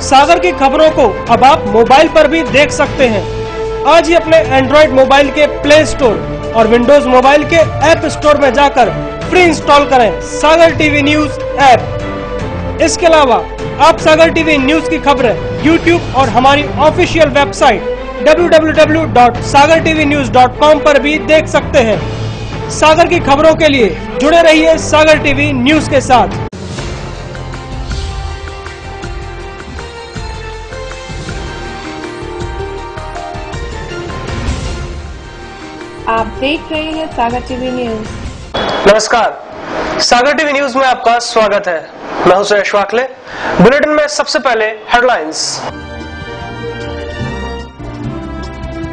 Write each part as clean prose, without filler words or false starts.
सागर की खबरों को अब आप मोबाइल पर भी देख सकते हैं। आज ही अपने एंड्रॉइड मोबाइल के प्ले स्टोर और विंडोज मोबाइल के ऐप स्टोर में जाकर फ्री इंस्टॉल करें सागर टीवी न्यूज ऐप। इसके अलावा आप सागर टीवी न्यूज की खबरें यूट्यूब और हमारी ऑफिशियल वेबसाइट www.sagartvnews.com पर भी देख सकते हैं। सागर की खबरों के लिए जुड़े रहिए सागर टीवी न्यूज के साथ। आप देख रहे हैं सागर टीवी न्यूज। नमस्कार, सागर टीवी न्यूज में आपका स्वागत है। मैं हूं सुरेश वाकले। बुलेटिन में सबसे पहले हेडलाइंस।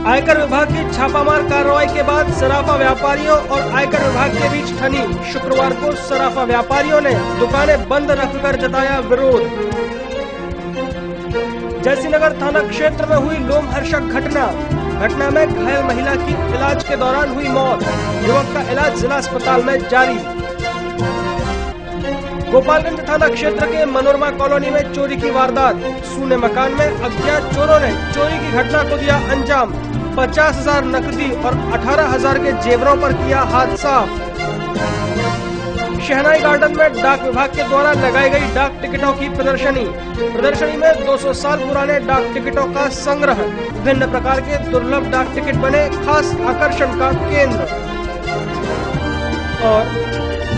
आयकर विभाग की छापामार कार्रवाई के बाद सराफा व्यापारियों और आयकर विभाग के बीच ठनी। शुक्रवार को सराफा व्यापारियों ने दुकानें बंद रखकर जताया विरोध। जयसिंहनगर थाना क्षेत्र में हुई लोमहर्षक घटना में घायल महिला की इलाज के दौरान हुई मौत। युवक का इलाज जिला अस्पताल में जारी। गोपालगंज थाना क्षेत्र के मनोरमा कॉलोनी में चोरी की वारदात। सूने मकान में अज्ञात चोरों ने चोरी की घटना को दिया अंजाम। 50,000 नकदी और 18,000 के जेवरों पर किया हाथ साफ। शहनाई गार्डन में डाक विभाग के द्वारा लगाई गई डाक टिकटों की प्रदर्शनी में 200 साल पुराने डाक टिकटों का संग्रह। विभिन्न प्रकार के दुर्लभ डाक टिकट बने खास आकर्षण का केंद्र। और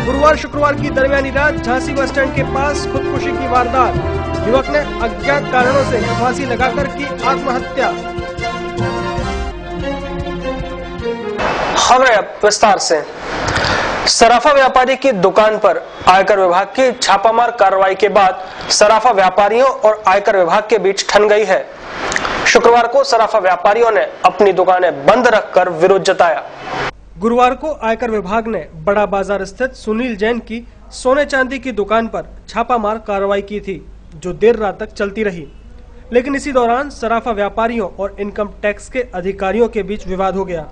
गुरुवार शुक्रवार की दरमियानी रात झांसी बस स्टैंड के पास खुदकुशी की वारदात। युवक ने अज्ञात कारणों से फांसी लगाकर की आत्महत्या। खबरें अब विस्तार से। सराफा व्यापारी की दुकान पर आयकर विभाग की छापामार कार्रवाई के बाद सराफा व्यापारियों और आयकर विभाग के बीच ठन गई है। शुक्रवार को सराफा व्यापारियों ने अपनी दुकानें बंद रखकर विरोध जताया। गुरुवार को आयकर विभाग ने बड़ा बाजार स्थित सुनील जैन की सोने चांदी की दुकान पर छापामार कार्रवाई की थी, जो देर रात तक चलती रही। लेकिन इसी दौरान सराफा व्यापारियों और इनकम टैक्स के अधिकारियों के बीच विवाद हो गया।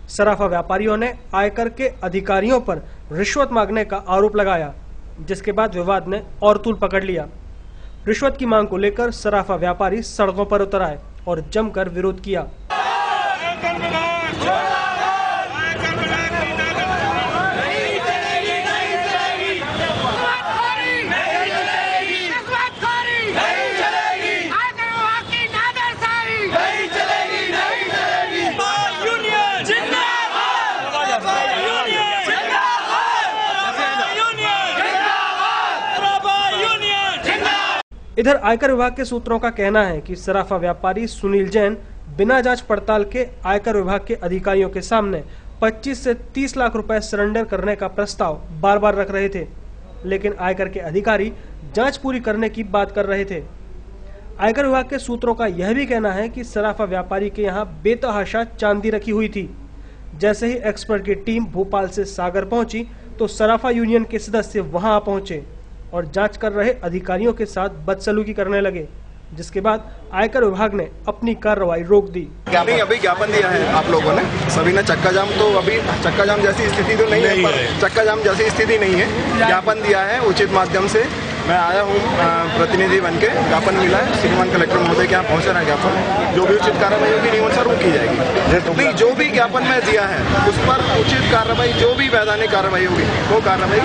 सराफा व्यापारियों ने आयकर के अधिकारियों पर रिश्वत मांगने का आरोप लगाया, जिसके बाद विवाद ने और तूल पकड़ लिया। रिश्वत की मांग को लेकर सराफा व्यापारी सड़कों पर उतर आए और जमकर विरोध किया। इधर आयकर विभाग के सूत्रों का कहना है कि सराफा व्यापारी सुनील जैन बिना जांच पड़ताल के आयकर विभाग के अधिकारियों के सामने 25 से 30 लाख रुपए सरेंडर करने का प्रस्ताव बार बार रख रहे थे, लेकिन आयकर के अधिकारी जांच पूरी करने की बात कर रहे थे। आयकर विभाग के सूत्रों का यह भी कहना है कि सराफा व्यापारी के यहाँ बेतहाशा चांदी रखी हुई थी। जैसे ही एक्सपर्ट की टीम भोपाल से सागर पहुंची तो सराफा यूनियन के सदस्य वहां पहुंचे और जांच कर रहे अधिकारियों के साथ बदसलूकी करने लगे, जिसके बाद आयकर विभाग ने अपनी कार्रवाई रोक दी। नहीं, अभी ज्ञापन दिया है आप लोगों ने, सभी ने चक्का जाम, तो अभी चक्का जाम जैसी स्थिति तो नहीं है, पर चक्का जाम जैसी स्थिति नहीं है। ज्ञापन दिया है उचित माध्यम से। मैं आया हूँ प्रतिनिधि बन के, ज्ञापन मिला है श्रीमान कलेक्टर महोदय के यहाँ पहुँच रहा है ज्ञापन। जो भी उचित कार्रवाई होगी नियमानुसार वो की जाएगी। नहीं, जो भी ज्ञापन में दिया है उस पर उचित कार्रवाई, जो भी वैधानिक कार्रवाई होगी वो कार्रवाई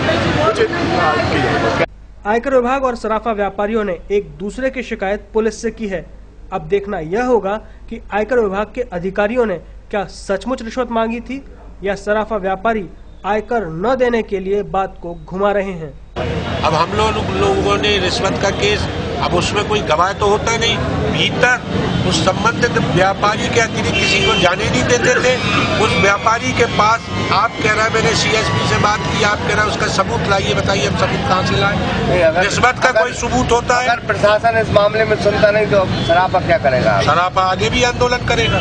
उचित की जाएगी। आयकर विभाग और सराफा व्यापारियों ने एक दूसरे की शिकायत पुलिस से की है। अब देखना यह होगा कि आयकर विभाग के अधिकारियों ने क्या सचमुच रिश्वत मांगी थी या सराफा व्यापारी आयकर न देने के लिए बात को घुमा रहे हैं। अब हम लोगों ने रिश्वत का केस, अब उसमें कोई गवाह तो होता नहीं, भीतर उस संबंधित व्यापारी के अतिरिक्त किसी को जाने नहीं देते थे। उस व्यापारी के पास आप कह रहे हैं मैंने सीएसपी से बात की, आप कह रहे हैं उसका सबूत लाइए, बताइए हम सबूत कहाँ से लाएं? रिश्वत का कोई सबूत होता है? अगर प्रशासन इस मामले में सुनता नहीं तो सराफा क्या करेगा? सराफा आगे भी आंदोलन करेगा।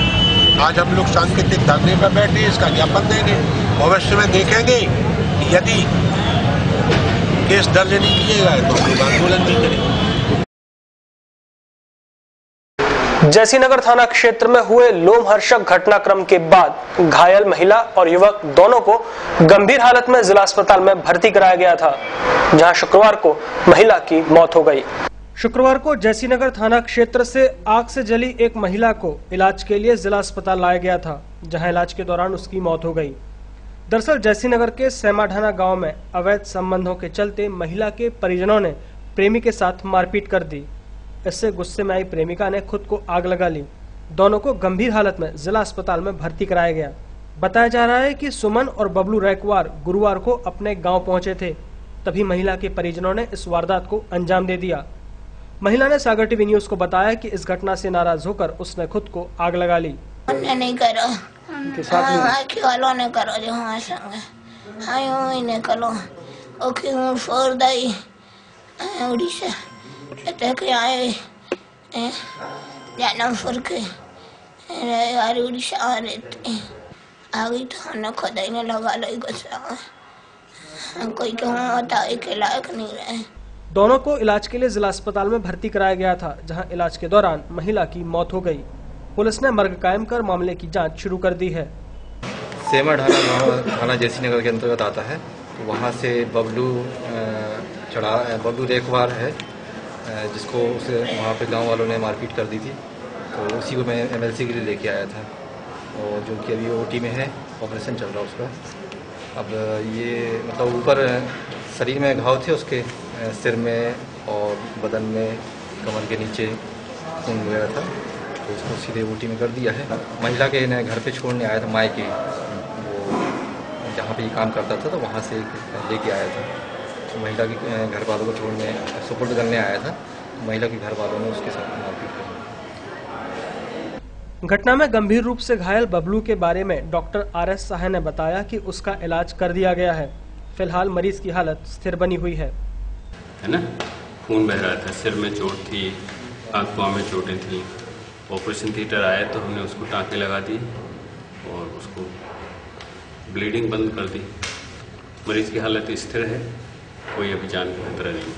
आज हम लोग सांकेतिक धरने पर बैठे, इसका ज्ञापन देंगे। भविष्य में देखेंगे यदि केस दर्ज नहीं किए गए तो हम आंदोलन भी करेंगे। जयसिंहनगर थाना क्षेत्र में हुए लोमहर्षक घटनाक्रम के बाद घायल महिला और युवक दोनों को गंभीर हालत में जिला अस्पताल में भर्ती कराया गया था, जहां शुक्रवार को महिला की मौत हो गई। शुक्रवार को जैसीनगर थाना क्षेत्र से आग से जली एक महिला को इलाज के लिए जिला अस्पताल लाया गया था, जहां इलाज के दौरान उसकी मौत हो गई। दरअसल जैसीनगर के सैमाढाना गांव में अवैध संबंधों के चलते महिला के परिजनों ने प्रेमी के साथ मारपीट कर दी। इससे गुस्से में आई प्रेमिका ने खुद को आग लगा ली। दोनों को गंभीर हालत में जिला अस्पताल में भर्ती कराया गया। बताया जा रहा है कि सुमन और बबलू रैकवार गुरुवार को अपने गांव पहुंचे थे, तभी महिला के परिजनों ने इस वारदात को अंजाम दे दिया। महिला ने सागर टीवी न्यूज को बताया कि इस घटना से नाराज होकर उसने खुद को आग लगा ली। नहीं करो वालों ने करो जो हमारे संग आयो इन्हें करो ओके हूँ फोर दाई उड़ीसा के आए जाना फुर के यार उड़ीसा आ रहते आ गई तो हमने खुदा ही ने लगा ली गुस्सा कोई क्यों बताए के लायक नहीं रहे। दोनों को इलाज के लिए जिला अस्पताल में भर्ती कराया गया था, जहां इलाज के दौरान महिला की मौत हो गई। पुलिस ने मर्ग कायम कर मामले की जांच शुरू कर दी है। सैमाढाना गांव थाना जैसीनगर के अंतर्गत आता है, तो वहां से बबलू रैकवार है, जिसको उसे वहां पे गांव वालों ने मारपीट कर दी थी, तो उसी को मैं एमएलसी के लिए लेके आया था, और जो कि अभी ओटी में है, ऑपरेशन चल रहा है उसका। अब ये मतलब ऊपर शरीर में घाव थे उसके, सिर में और बदन में, कमर के नीचे खून वगैरह था, तो उसको सीधे ओटी में कर दिया है। महिला के घर पे छोड़ने आया था, मायके वो जहाँ पे ये काम करता था, तो वहाँ से लेके आया था। तो महिला के घर वालों को छोड़ने सुपुर्द करने आया था, महिला के घर वालों ने उसके साथ मारपीट की। घटना में गंभीर रूप से घायल बबलू के बारे में डॉक्टर RS साहे ने बताया कि उसका इलाज कर दिया गया है। फिलहाल मरीज की हालत स्थिर बनी हुई है ना। खून बह रहा था, सिर में चोट थी, आंख पाँव में चोटें थी। ऑपरेशन थिएटर आए तो हमने उसको टाँके लगा दी और उसको ब्लीडिंग बंद कर दी। मरीज की हालत स्थिर है, कोई अभी जान का खतरा नहीं।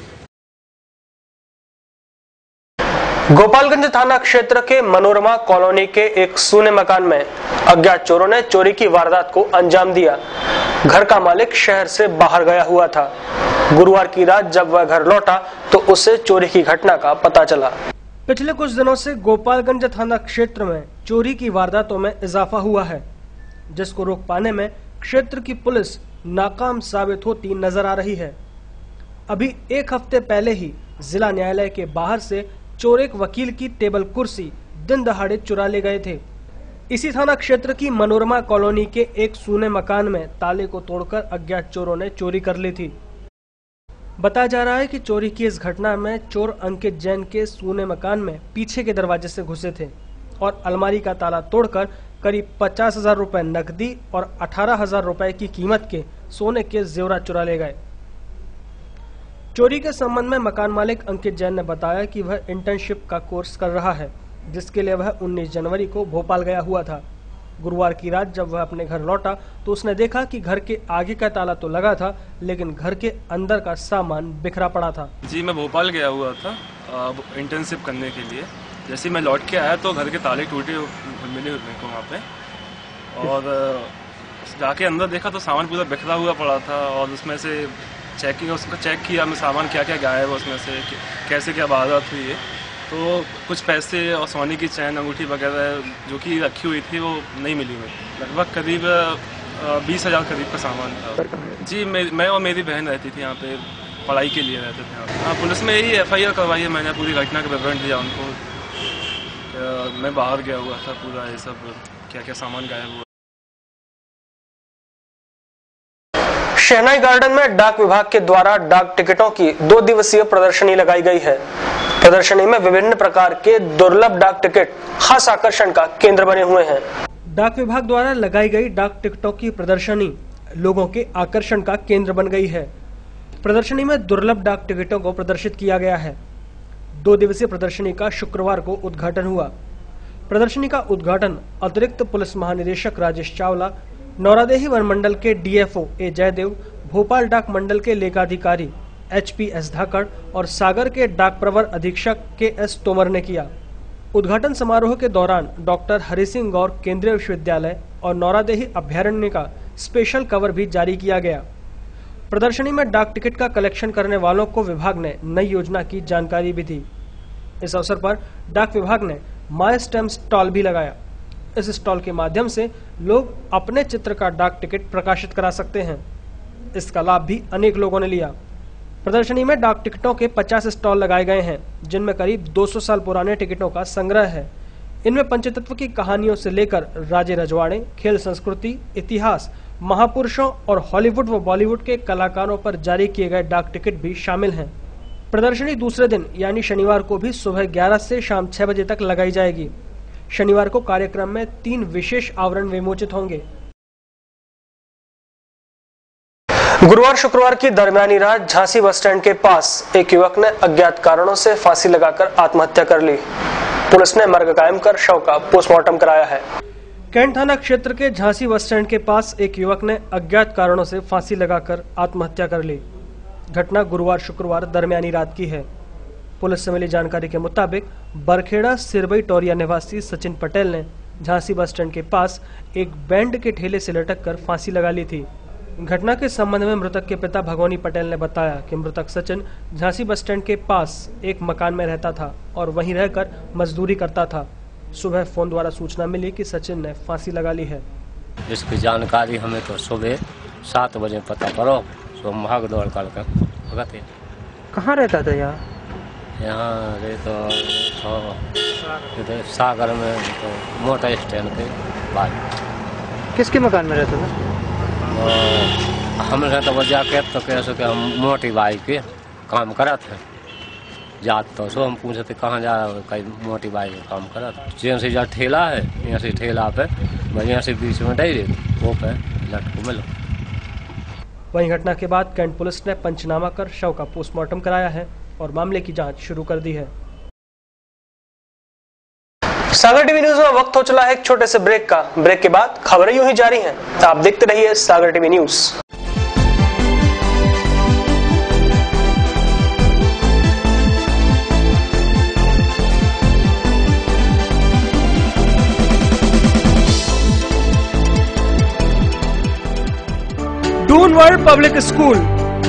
गोपालगंज थाना क्षेत्र के मनोरमा कॉलोनी के एक सूने मकान में अज्ञात चोरों ने चोरी की वारदात को अंजाम दिया। घर का मालिक शहर से बाहर गया हुआ था। गुरुवार की रात जब वह घर लौटा तो उसे चोरी की घटना का पता चला। पिछले कुछ दिनों से गोपालगंज थाना क्षेत्र में चोरी की वारदातों में इजाफा हुआ है, जिसको रोक पाने में क्षेत्र की पुलिस नाकाम साबित होती नजर आ रही है। अभी एक हफ्ते पहले ही जिला न्यायालय के बाहर से चोर एक वकील की टेबल कुर्सी दिन दहाड़े चुरा ले गए थे। इसी थाना क्षेत्र की मनोरमा कॉलोनी के एक सूने मकान में ताले को तोड़कर अज्ञात चोरों ने चोरी कर ली थी। बताया जा रहा है कि चोरी की इस घटना में चोर अंकित जैन के सूने मकान में पीछे के दरवाजे से घुसे थे और अलमारी का ताला तोड़कर करीब 50,000 रुपए नकदी और 18,000 रुपए की कीमत के सोने के जेवरात चुरा ले गए। चोरी के संबंध में मकान मालिक अंकित जैन ने बताया कि वह इंटर्नशिप का कोर्स कर रहा है, जिसके लिए वह 19 जनवरी को भोपाल गया हुआ था। गुरुवार की रात जब वह अपने घर लौटा तो उसने देखा कि घर के आगे का ताला तो लगा था, लेकिन घर के अंदर का सामान बिखरा पड़ा था। जी, मैं भोपाल गया हुआ था इंटर्नशिप करने के लिए। जैसे मैं लौट के आया तो घर के ताले टूटे मिले मेरे को वहाँ पे, और जाके अंदर देखा तो सामान पूरा बिखरा हुआ पड़ा था। और उसमें से उसका चेक किया मैं, सामान क्या क्या गायब है उसमें से, कैसे क्या वारदात हुई है। तो कुछ पैसे और सोने की चैन अंगूठी वगैरह जो कि रखी हुई थी वो नहीं मिली हुई। लगभग करीब 20,000 करीब का सामान था। जी, मैं और मेरी बहन रहती थी यहाँ पे, पढ़ाई के लिए रहते थे यहाँ पे। हाँ, पुलिस में यही FIR करवाई है मैंने, पूरी घटना का विवरण दिया उनको। मैं बाहर गया हुआ था, पूरा ये सब क्या क्या सामान गायब हुआ। शहनाई गार्डन में डाक विभाग के द्वारा डाक टिकटों की 2 दिवसीय प्रदर्शनी लगाई गई है। प्रदर्शनी में विभिन्न प्रकार के दुर्लभ डाक टिकट खास आकर्षण का केंद्र बने हुए हैं। डाक विभाग द्वारा लगाई गई डाक टिकटों की प्रदर्शनी लोगों के आकर्षण का केंद्र बन गई है। प्रदर्शनी में दुर्लभ डाक टिकटों को प्रदर्शित किया गया है। 2 दिवसीय प्रदर्शनी का शुक्रवार को उद्घाटन हुआ। प्रदर्शनी का उद्घाटन अतिरिक्त पुलिस महानिदेशक राजेश चावला, नौरादेही वन मंडल के DFO A जयदेव, भोपाल डाक मंडल के लेखाधिकारी HPS धाकड़ और सागर के डाक प्रवर अधीक्षक KS तोमर ने किया। उद्घाटन समारोह के दौरान डॉक्टर हरि सिंह गौर केंद्रीय विश्वविद्यालय और नौरादेही अभ्यारण्य का स्पेशल कवर भी जारी किया गया। प्रदर्शनी में डाक टिकट का कलेक्शन करने वालों को विभाग ने नई योजना की जानकारी भी दी। इस अवसर पर डाक विभाग ने माई स्टैम्प स्टॉल भी लगाया। इस स्टॉल के माध्यम से लोग अपने चित्र का डाक टिकट प्रकाशित करा सकते हैं। इसका लाभ भी अनेक लोगों ने लिया। प्रदर्शनी में डाक टिकटों के 50 स्टॉल लगाए गए हैं, जिनमें करीब 200 साल पुराने टिकटों का संग्रह है। इनमें पंचतत्व की कहानियों से लेकर राजे रजवाड़े, खेल संस्कृति, इतिहास, महापुरुषों और हॉलीवुड व बॉलीवुड के कलाकारों पर जारी किए गए डाक टिकट भी शामिल हैं। प्रदर्शनी दूसरे दिन यानी शनिवार को भी सुबह 11 से शाम 6 बजे तक लगाई जाएगी। शनिवार को कार्यक्रम में 3 विशेष आवरण विमोचित होंगे। गुरुवार शुक्रवार की दरमियानी रात झांसी बस स्टैंड के पास एक युवक ने अज्ञात कारणों से फांसी लगाकर आत्महत्या कर ली। पुलिस ने मर्ग कायम कर शव का पोस्टमार्टम कराया है। कैंट थाना क्षेत्र के झांसी बस स्टैंड के पास एक युवक ने अज्ञात कारणों से फांसी लगाकर आत्महत्या कर ली। घटना गुरुवार शुक्रवार दरमियानी रात की है। पुलिस से मिली जानकारी के मुताबिक बरखेड़ा सिरबई टोरिया निवासी सचिन पटेल ने झांसी बस स्टैंड के पास एक बैंड के ठेले से लटक कर फांसी लगा ली थी। घटना के संबंध में मृतक के पिता भगवानी पटेल ने बताया कि मृतक सचिन झांसी बस स्टैंड के पास एक मकान में रहता था और वहीं रहकर मजदूरी करता था। सुबह फोन द्वारा सूचना मिली कि सचिन ने फांसी लगा ली है। इसकी जानकारी हमें तो सुबह 7 बजे पता करो, तो भाग दौड़ करके भगते। कहाँ रहता था? यहाँ तो सागर में, तो मोटर स्टैंड के बाद। किसके मकान में रहता था? हम रहते वो जाके तो कैसे कि हम मोटी बाइक के काम करा थे जात, तो सो हम पूछे थे कहाँ जा रहा है, कहीं मोटी बाइक का काम करा था। जैसे से जा ठेला है, यहाँ से ठेला पे यहाँ से बीच में डायरेक्ट वो पे लटको मिलो। वहीं घटना के बाद कैंट पुलिस ने पंचनामा कर शव का पोस्टमार्टम कराया है और मामले की जांच शुरू कर दी है। सागर टीवी न्यूज में वक्त हो चला है एक छोटे से ब्रेक का। ब्रेक के बाद खबरें यूं ही जारी हैं। आप देखते रहिए Sagar TV news. Dune World Public School,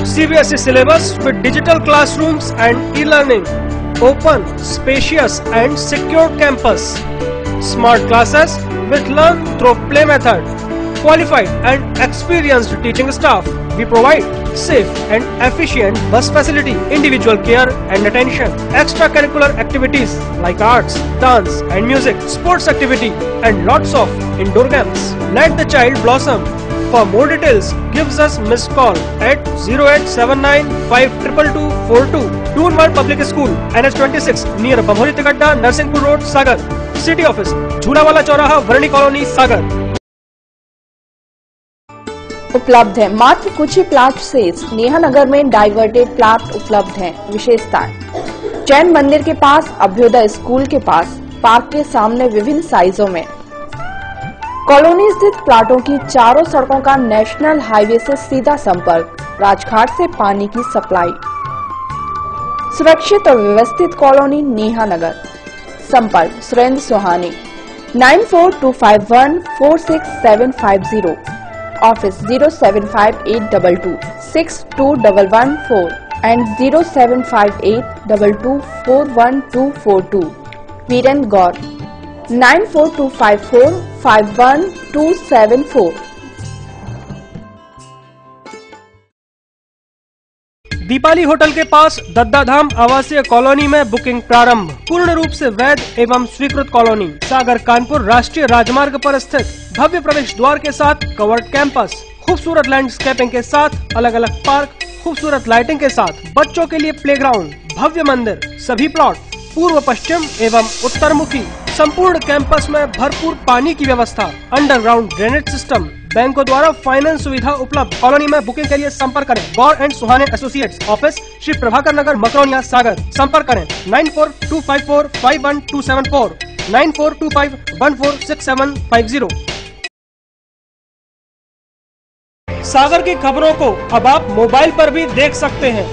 CBSE syllabus with digital classrooms and e-learning. Open, spacious and secure campus. Smart classes with learn through play method. Qualified and experienced teaching staff. We provide safe and efficient bus facility, individual care and attention. Extracurricular activities like arts, dance and music, sports activity and lots of indoor games. Let the child blossom. For more details, gives us missed call at 0879 52242. Dune World Public School, NH26 near Bamhori Tigadda, Narsingpur Road, Sagar. City Office, झूलावाला चौराहा, वर्णी colony, सागर। उपलब्ध है मात्र कुछ ही plot शेष। नेहा नगर में diverted plot उपलब्ध हैं। विशेषताएं: जैन मंदिर के पास, अभ्युदय स्कूल के पास, पार्क के सामने विभिन्न साइजों में। कॉलोनी स्थित प्लाटों की चारों सड़कों का नेशनल हाईवे से सीधा संपर्क, राजघाट से पानी की सप्लाई। सुरक्षित और व्यवस्थित कॉलोनी नेहा नगर। संपर्क Surendra Suhani 9425146750। Office 07582262114 and 07582241242। Virendra Gaur 9425451274। Deepali hotel के पास दद्दाधाम आवासीय कॉलोनी में बुकिंग प्रारंभ। पूर्ण रूप से वैध एवं स्वीकृत कॉलोनी। सागर कानपुर राष्ट्रीय राजमार्ग पर स्थित भव्य प्रवेश द्वार के साथ कवर्ड कैंपस, खूबसूरत लैंडस्केपिंग के साथ अलग अलग पार्क, खूबसूरत लाइटिंग के साथ बच्चों के लिए प्लेग्राउंड, भव्य मंदिर, सभी प्लॉट पूर्व पश्चिम एवं उत्तर मुखी। संपूर्ण कैंपस में भरपूर पानी की व्यवस्था, अंडरग्राउंड ड्रेनेज सिस्टम, बैंकों द्वारा फाइनेंस सुविधा उपलब्ध। कॉलोनी में बुकिंग के लिए संपर्क करें Gaur and Suhane associates, office Shri Prabhakar Nagar, Makronia, Sagar. संपर्क करें 9425451274 9425146750। सागर की खबरों को अब आप मोबाइल पर भी देख सकते हैं।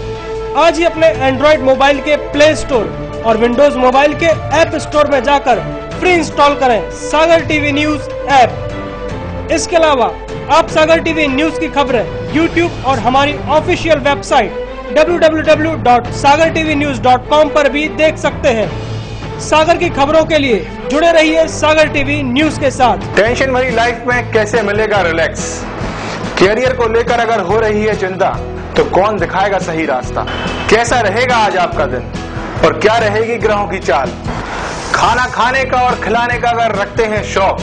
आज ही अपने एंड्रॉइड मोबाइल के प्ले स्टोर और विंडोज मोबाइल के ऐप स्टोर में जाकर फ्री इंस्टॉल करें सागर टीवी न्यूज ऐप। इसके अलावा आप सागर टीवी न्यूज की खबरें YouTube और हमारी ऑफिशियल वेबसाइट www.sagartvnews.com पर भी देख सकते हैं। सागर की खबरों के लिए जुड़े रहिए सागर टीवी न्यूज के साथ। टेंशन भरी लाइफ में कैसे मिलेगा रिलैक्स? कैरियर को लेकर अगर हो रही है चिंता तो कौन दिखाएगा सही रास्ता? कैसा रहेगा आज आपका दिन और क्या रहेगी ग्रहों की चाल? खाना खाने का और खिलाने का अगर रखते हैं शौक,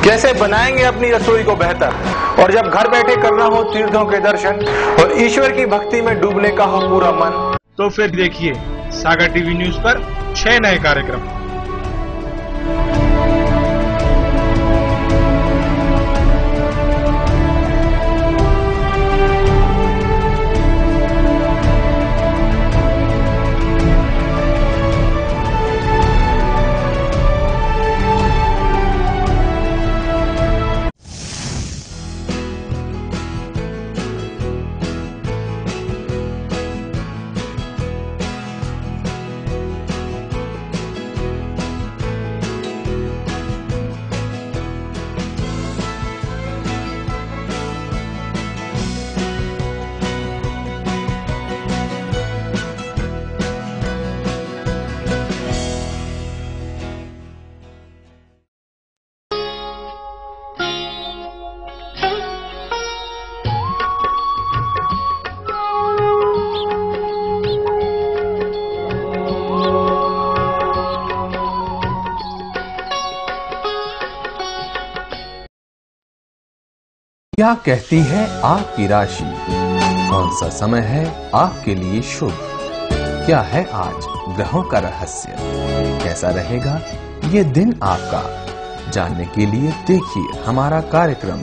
कैसे बनाएंगे अपनी रसोई को बेहतर? और जब घर बैठे करना हो तीर्थों के दर्शन और ईश्वर की भक्ति में डूबने का हो पूरा मन, तो फिर देखिए सागर टीवी न्यूज पर 6 नए कार्यक्रम। क्या कहती है आपकी राशि? कौन सा समय है आपके लिए शुभ? क्या है आज ग्रहों का रहस्य? कैसा रहेगा ये दिन आपका? जानने के लिए देखिए हमारा कार्यक्रम।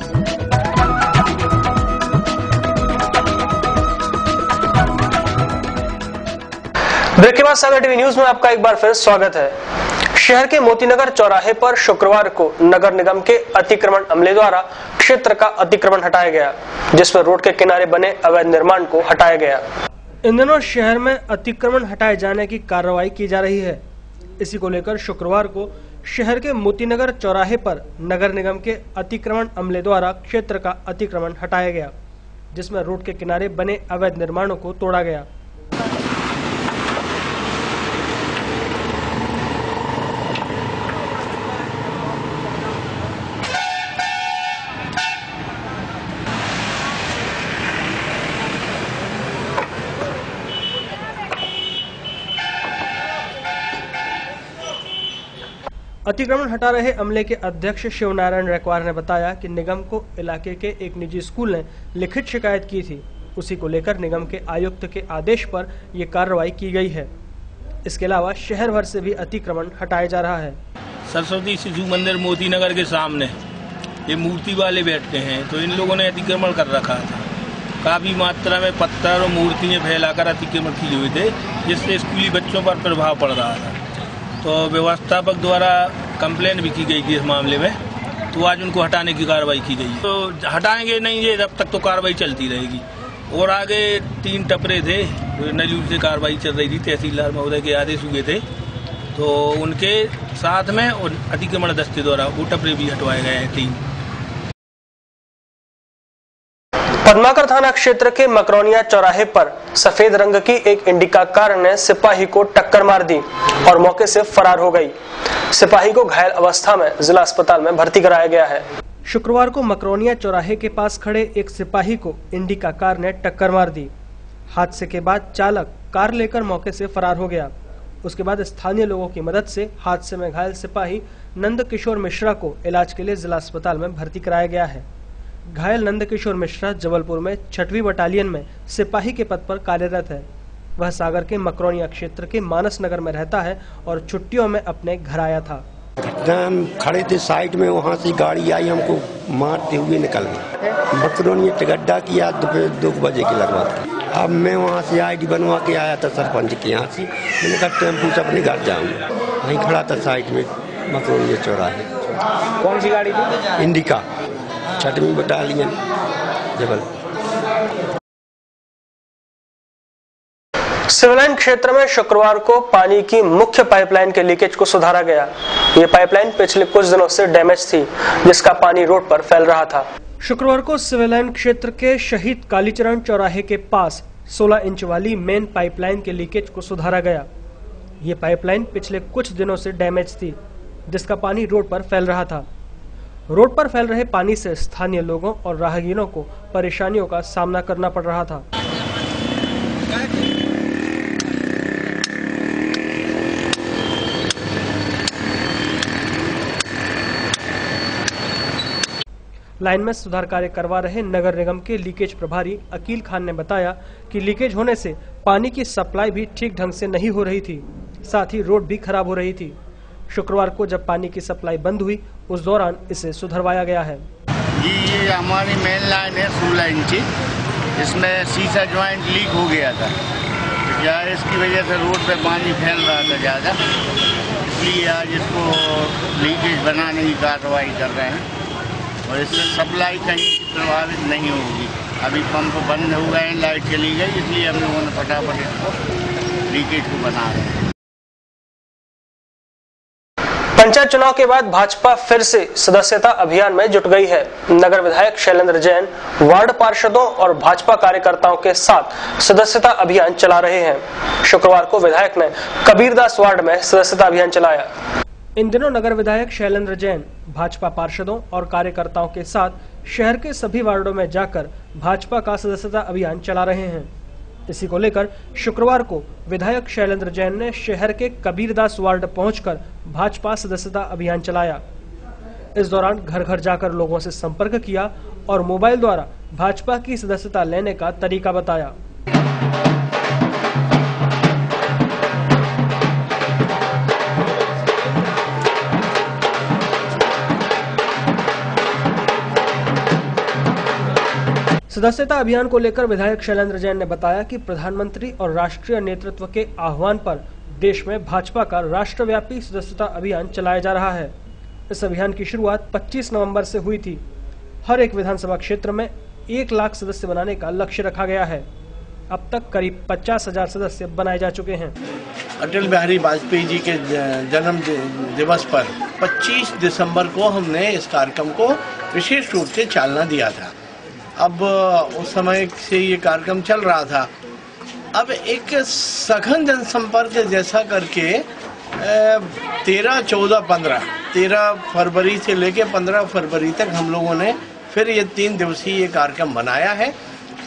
ब्रेक के बाद सागर टीवी न्यूज में आपका एक बार फिर स्वागत है। शहर के मोतीनगर चौराहे पर शुक्रवार को नगर निगम के अतिक्रमण अमले द्वारा क्षेत्र का अतिक्रमण हटाया गया, जिसमें रोड के किनारे बने अवैध निर्माण को हटाया गया। इन दिनों शहर में अतिक्रमण हटाए जाने की कार्रवाई की जा रही है। इसी को लेकर शुक्रवार को शहर के मोतीनगर चौराहे पर नगर निगम के अतिक्रमण अमले द्वारा क्षेत्र का अतिक्रमण हटाया गया, जिसमें रोड के किनारे बने अवैध निर्माणों को तोड़ा गया। अतिक्रमण हटा रहे अमले के अध्यक्ष शिवनारायण रैकवार ने बताया कि निगम को इलाके के एक निजी स्कूल ने लिखित शिकायत की थी। उसी को लेकर निगम के आयुक्त के आदेश पर यह कार्रवाई की गई है। इसके अलावा शहर भर से भी अतिक्रमण हटाया जा रहा है। सरस्वती शिशु मंदिर मोतीनगर के सामने ये मूर्ति वाले बैठते हैं, तो इन लोगों ने अतिक्रमण कर रखा था। काफी मात्रा में पत्थर और मूर्तियां फैलाकर अतिक्रमण किए हुए थे, जिससे स्कूली बच्चों पर प्रभाव पड़ रहा था। तो व्यवस्थापक द्वारा कंप्लेन भी की गई थी इस मामले में, तो आज उनको हटाने की कार्रवाई की गई। तो हटाएंगे नहीं ये जब तक, तो कार्रवाई चलती रहेगी। और आगे 3 टपरे थे, नजूल से कार्रवाई चल रही थी, तहसीलदार महोदय के आदेश हुए थे, तो उनके साथ में और अतिक्रमण दस्ते द्वारा वो टपरे भी हटवाए गए हैं 3। पद्माकर थाना क्षेत्र के मकरोनिया चौराहे पर सफेद रंग की एक इंडिका कार ने सिपाही को टक्कर मार दी और मौके से फरार हो गई। सिपाही को घायल अवस्था में जिला अस्पताल में भर्ती कराया गया है। शुक्रवार को मकरोनिया चौराहे के पास खड़े एक सिपाही को इंडिका कार ने टक्कर मार दी। हादसे के बाद चालक कार लेकर मौके से फरार हो गया। उसके बाद स्थानीय लोगों की मदद से हादसे में घायल सिपाही नंद किशोर मिश्रा को इलाज के लिए जिला अस्पताल में भर्ती कराया गया है। घायल नंद किशोर मिश्रा जबलपुर में 6वीं बटालियन में सिपाही के पद पर कार्यरत है। वह सागर के मकरोनिया क्षेत्र के मानस नगर में रहता है और छुट्टियों में अपने घर आया था। हम खड़े थे साइड में, वहाँ से गाड़ी आई, हमको मारते हुए निकल गई। मकरोनिया टिकड्डा की आज दोपहर 2 बजे की लगवा थी। अब मैं वहाँ से ID बनवा के आया था सरपंच के यहाँ से। मैंने कहा टेम्पू से अपने घर जाऊँगा। वहीं खड़ा था साइड में मकरोनिया चौराहे। कौन सी गाड़ी थी? इंडिका, 6वीं बटालियन जबलपुर। सिविल लाइन क्षेत्र में शुक्रवार को पानी की मुख्य पाइपलाइन के लीकेज को सुधारा गया। ये पाइपलाइन पिछले कुछ दिनों से डैमेज थी, जिसका पानी रोड पर फैल रहा था। शुक्रवार को सिविल लाइन क्षेत्र के शहीद कालीचरण चौराहे के पास 16 इंच वाली मेन पाइपलाइन के लीकेज को सुधारा गया। ये पाइपलाइन पिछले कुछ दिनों से डैमेज थी, जिसका पानी रोड पर फैल रहा था। रोड पर फैल रहे पानी से स्थानीय लोगों और राहगीरों को परेशानियों का सामना करना पड़ रहा था। लाइन में सुधार कार्य करवा रहे नगर निगम के लीकेज प्रभारी अकील खान ने बताया कि लीकेज होने से पानी की सप्लाई भी ठीक ढंग से नहीं हो रही थी, साथ ही रोड भी खराब हो रही थी। शुक्रवार को जब पानी की सप्लाई बंद हुई, उस दौरान इसे सुधरवाया गया है। ये हमारी मेन लाइन है 16 इंची, इसमें शीशा ज्वाइंट लीक हो गया था। क्या इसकी वजह से रोड पे पानी फैल रहा था ज़्यादा, इसलिए आज इसको लीकेज बनाने की कार्रवाई कर रहे हैं और इससे सप्लाई कहीं प्रभावित नहीं होगी। अभी पंप बंद हो गए, लाइट चली गई, इसलिए हम लोगों ने फटाफट इसको लीकेज को बना रहे हैं। पंचायत चुनाव के बाद भाजपा फिर से सदस्यता अभियान में जुट गई है। नगर विधायक शैलेंद्र जैन वार्ड पार्षदों और भाजपा कार्यकर्ताओं के साथ सदस्यता अभियान चला रहे हैं। शुक्रवार को विधायक ने कबीरदास वार्ड में सदस्यता अभियान चलाया। इन दिनों नगर विधायक शैलेंद्र जैन भाजपा पार्षदों और कार्यकर्ताओं के साथ शहर के सभी वार्डों में जाकर भाजपा का सदस्यता अभियान चला रहे हैं। इसी को लेकर शुक्रवार को विधायक शैलेंद्र जैन ने शहर के कबीरदास वार्ड पहुंचकर भाजपा सदस्यता अभियान चलाया। इस दौरान घर घर जाकर लोगों से संपर्क किया और मोबाइल द्वारा भाजपा की सदस्यता लेने का तरीका बताया। सदस्यता अभियान को लेकर विधायक शैलेंद्र जैन ने बताया कि प्रधानमंत्री और राष्ट्रीय नेतृत्व के आह्वान पर देश में भाजपा का राष्ट्रव्यापी सदस्यता अभियान चलाया जा रहा है। इस अभियान की शुरुआत 25 नवंबर से हुई थी। हर एक विधानसभा क्षेत्र में 1 लाख सदस्य बनाने का लक्ष्य रखा गया है। अब तक करीब 50,000 सदस्य बनाए जा चुके हैं। अटल बिहारी वाजपेयी जी के जन्म दिवस पर 25 दिसंबर को हमने इस कार्यक्रम को विशेष रूप से चालना दिया था। अब उस समय से ये कार्यक्रम चल रहा था। अब एक सघन जनसंपर्क जैसा करके 13 फरवरी से लेके 15 फरवरी तक हम लोगों ने फिर ये 3 दिवसीय ये कार्यक्रम बनाया है।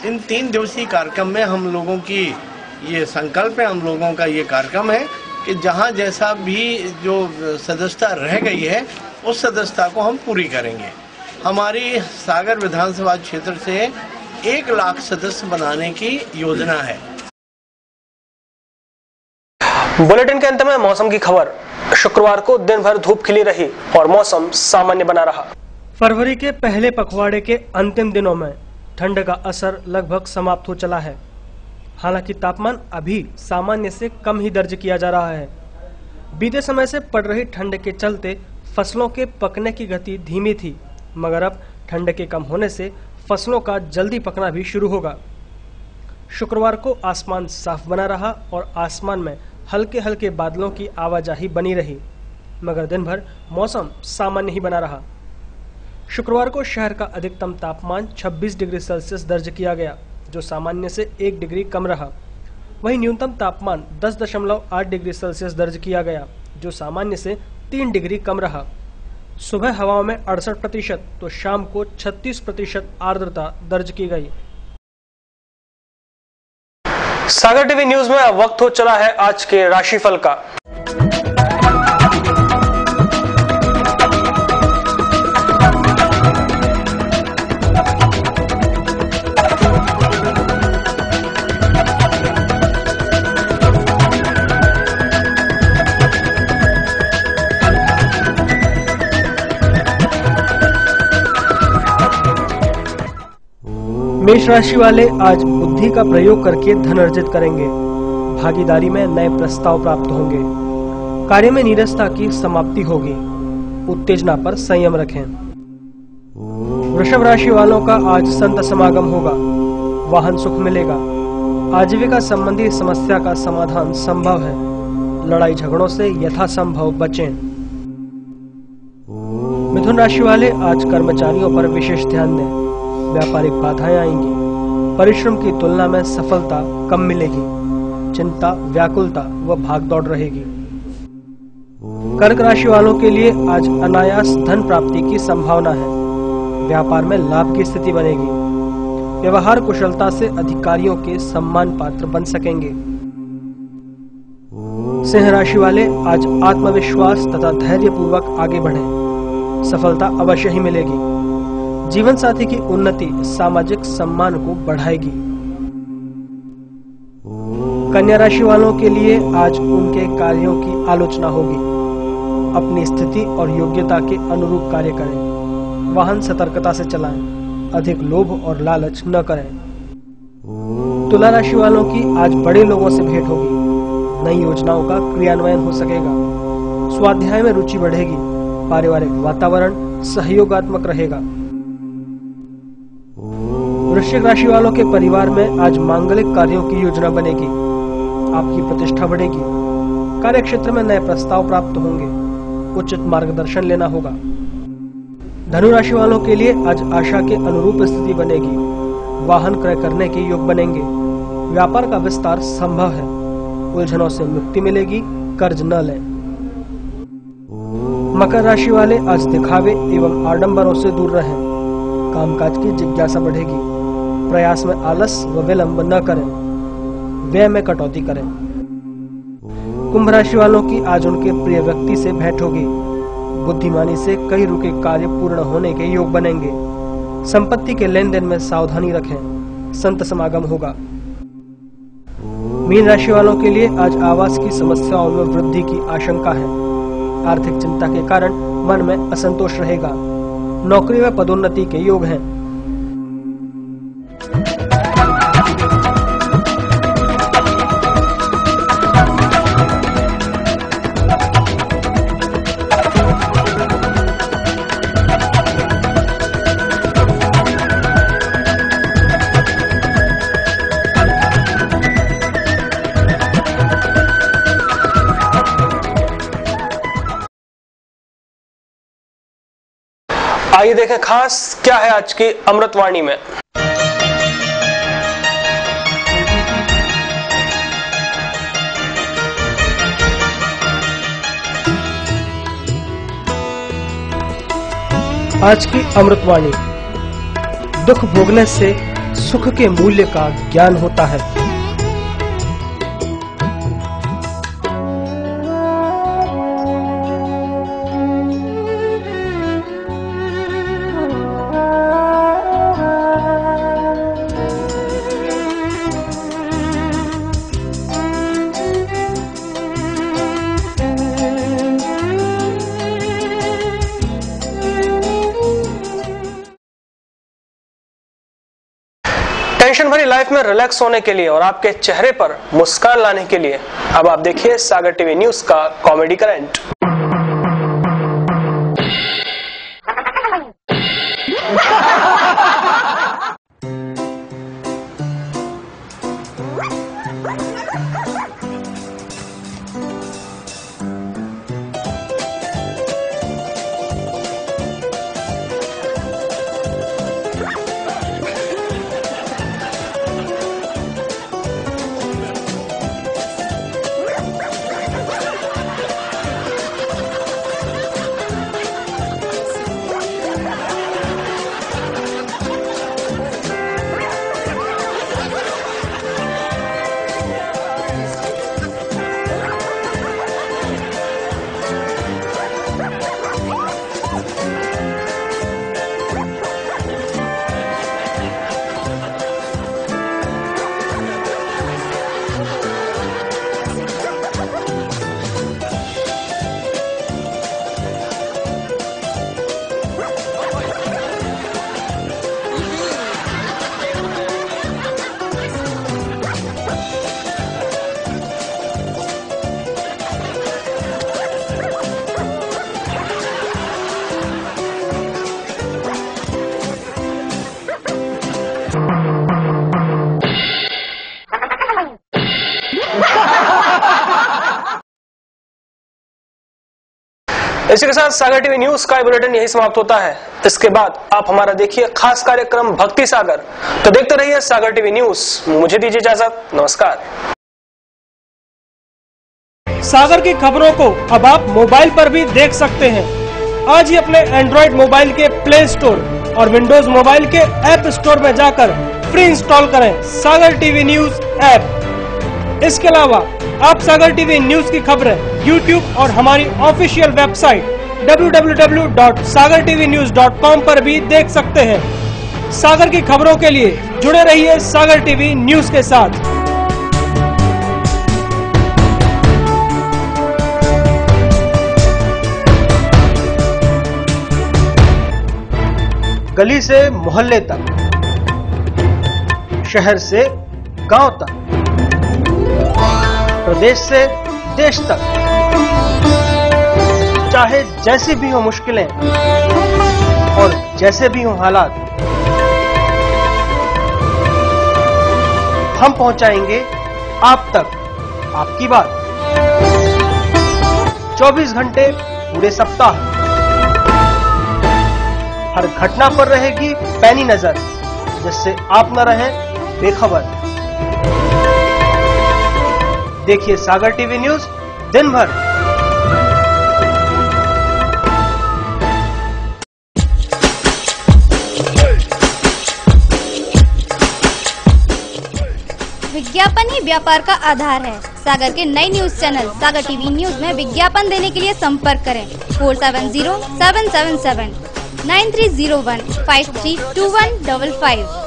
इन 3 दिवसीय कार्यक्रम में हम लोगों की ये संकल्प है, हम लोगों का ये कार्यक्रम है कि जहाँ जैसा भी जो सदस्यता रह गई है उस सदस्यता को हम पूरी करेंगे। हमारी सागर विधानसभा क्षेत्र से 1 लाख सदस्य बनाने की योजना है। बुलेटिन के अंत में मौसम की खबर। शुक्रवार को दिन भर धूप खिली रही और मौसम सामान्य बना रहा। फरवरी के पहले पखवाड़े के अंतिम दिनों में ठंड का असर लगभग समाप्त हो चला है। हालांकि तापमान अभी सामान्य से कम ही दर्ज किया जा रहा है। बीते समय से पड़ रही ठंड के चलते फसलों के पकने की गति धीमी थी, मगर अब ठंड के कम होने से फसलों का जल्दी पकना भी शुरू होगा। शुक्रवार को आसमान साफ बना रहा और आसमान में हल्के हल्के बादलों की आवाजाही बनी रही, मगर दिन भर मौसम सामान्य ही बना रहा। शुक्रवार को शहर का अधिकतम तापमान 26 डिग्री सेल्सियस दर्ज किया गया, जो सामान्य से 1 डिग्री कम रहा। वहीं न्यूनतम तापमान 10.8 डिग्री सेल्सियस दर्ज किया गया, जो सामान्य से 3 डिग्री कम रहा। सुबह हवाओं में 68% तो शाम को 36% आर्द्रता दर्ज की गई। सागर टीवी न्यूज में अब वक्त हो चला है आज के राशिफल का। मेष राशि वाले आज बुद्धि का प्रयोग करके धन अर्जित करेंगे। भागीदारी में नए प्रस्ताव प्राप्त होंगे। कार्य में नीरसता की समाप्ति होगी। उत्तेजना पर संयम रखें। वृषभ राशि वालों का आज संत समागम होगा। वाहन सुख मिलेगा। आजीविका संबंधी समस्या का समाधान संभव है। लड़ाई झगड़ों से यथासंभव बचें। मिथुन राशि वाले आज कर्मचारियों पर विशेष ध्यान दें। व्यापारिक बाधाएं आएंगी। परिश्रम की तुलना में सफलता कम मिलेगी। चिंता, व्याकुलता व भागदौड़ रहेगी। कर्क राशि वालों के लिए आज अनायास धन प्राप्ति की संभावना है। व्यापार में लाभ की स्थिति बनेगी। व्यवहार कुशलता से अधिकारियों के सम्मान पात्र बन सकेंगे। सिंह राशि वाले आज आत्मविश्वास तथा धैर्य पूर्वक आगे बढ़ें। सफलता अवश्य ही मिलेगी। जीवन साथी की उन्नति सामाजिक सम्मान को बढ़ाएगी। कन्या राशि वालों के लिए आज उनके कार्यों की आलोचना होगी। अपनी स्थिति और योग्यता के अनुरूप कार्य करें। वाहन सतर्कता से चलाएं। अधिक लोभ और लालच न करें। तुला राशि वालों की आज बड़े लोगों से भेंट होगी। नई योजनाओं का क्रियान्वयन हो सकेगा। स्वाध्याय में रुचि बढ़ेगी। पारिवारिक वातावरण सहयोगात्मक रहेगा। वृश्चिक राशि वालों के परिवार में आज मांगलिक कार्यों की योजना बनेगी। आपकी प्रतिष्ठा बढ़ेगी। कार्य क्षेत्र में नए प्रस्ताव प्राप्त होंगे। उचित मार्गदर्शन लेना होगा। धनु राशि वालों के लिए आज आशा के अनुरूप स्थिति बनेगी। वाहन क्रय करने के योग बनेंगे। व्यापार का विस्तार संभव है। उलझनों से मुक्ति मिलेगी। कर्ज न लें। मकर राशि वाले आज दिखावे एवं आडंबरों से दूर रहें। कामकाज की जिज्ञासा बढ़ेगी। प्रयास में आलस व विलंब न करें। व्यय में कटौती करें। कुंभ राशि वालों की आज उनके प्रिय व्यक्ति से भेंट होगी। बुद्धिमानी से कई रुके कार्य पूर्ण होने के योग बनेंगे। संपत्ति के लेन देन में सावधानी रखें। संत समागम होगा। मीन राशि वालों के लिए आज आवास की समस्याओं में वृद्धि की आशंका है। आर्थिक चिंता के कारण मन में असंतोष रहेगा। नौकरी व पदोन्नति के योग हैं। आइए देखें खास क्या है आज की अमृतवाणी में। आज की अमृतवाणी। दुख भोगने से सुख के मूल्य का ज्ञान होता है। टेंशन भरी लाइफ में रिलैक्स होने के लिए और आपके चेहरे पर मुस्कान लाने के लिए अब आप देखिए सागर टीवी न्यूज का कॉमेडी करंट। इसी के साथ सागर टीवी न्यूज का बुलेटिन यही समाप्त होता है। इसके बाद आप हमारा देखिए खास कार्यक्रम भक्ति सागर। तो देखते रहिए सागर टीवी न्यूज। मुझे दीजिए इजाजत, नमस्कार। सागर की खबरों को अब आप मोबाइल पर भी देख सकते हैं। आज ही अपने एंड्रॉइड मोबाइल के प्ले स्टोर और विंडोज मोबाइल के ऐप स्टोर में जाकर फ्री इंस्टॉल करें सागर टीवी न्यूज ऐप। इसके अलावा आप सागर टीवी न्यूज की खबरें YouTube और हमारी ऑफिशियल वेबसाइट www.sagartvnews.com पर भी देख सकते हैं। सागर की खबरों के लिए जुड़े रहिए सागर टीवी न्यूज के साथ। गली से मोहल्ले तक, शहर से गांव तक, प्रदेश से देश तक, चाहे जैसी भी हो मुश्किलें और जैसे भी हो हालात, हम पहुंचाएंगे आप तक आपकी बात। 24 घंटे पूरे सप्ताह, हर घटना पर रहेगी पैनी नजर, जिससे आप न रहें बेखबर। देखिए सागर टीवी न्यूज दिन भर। विज्ञापन ही व्यापार का आधार है। सागर के नए न्यूज चैनल सागर टीवी न्यूज में विज्ञापन देने के लिए संपर्क करें 470777 9301 532155।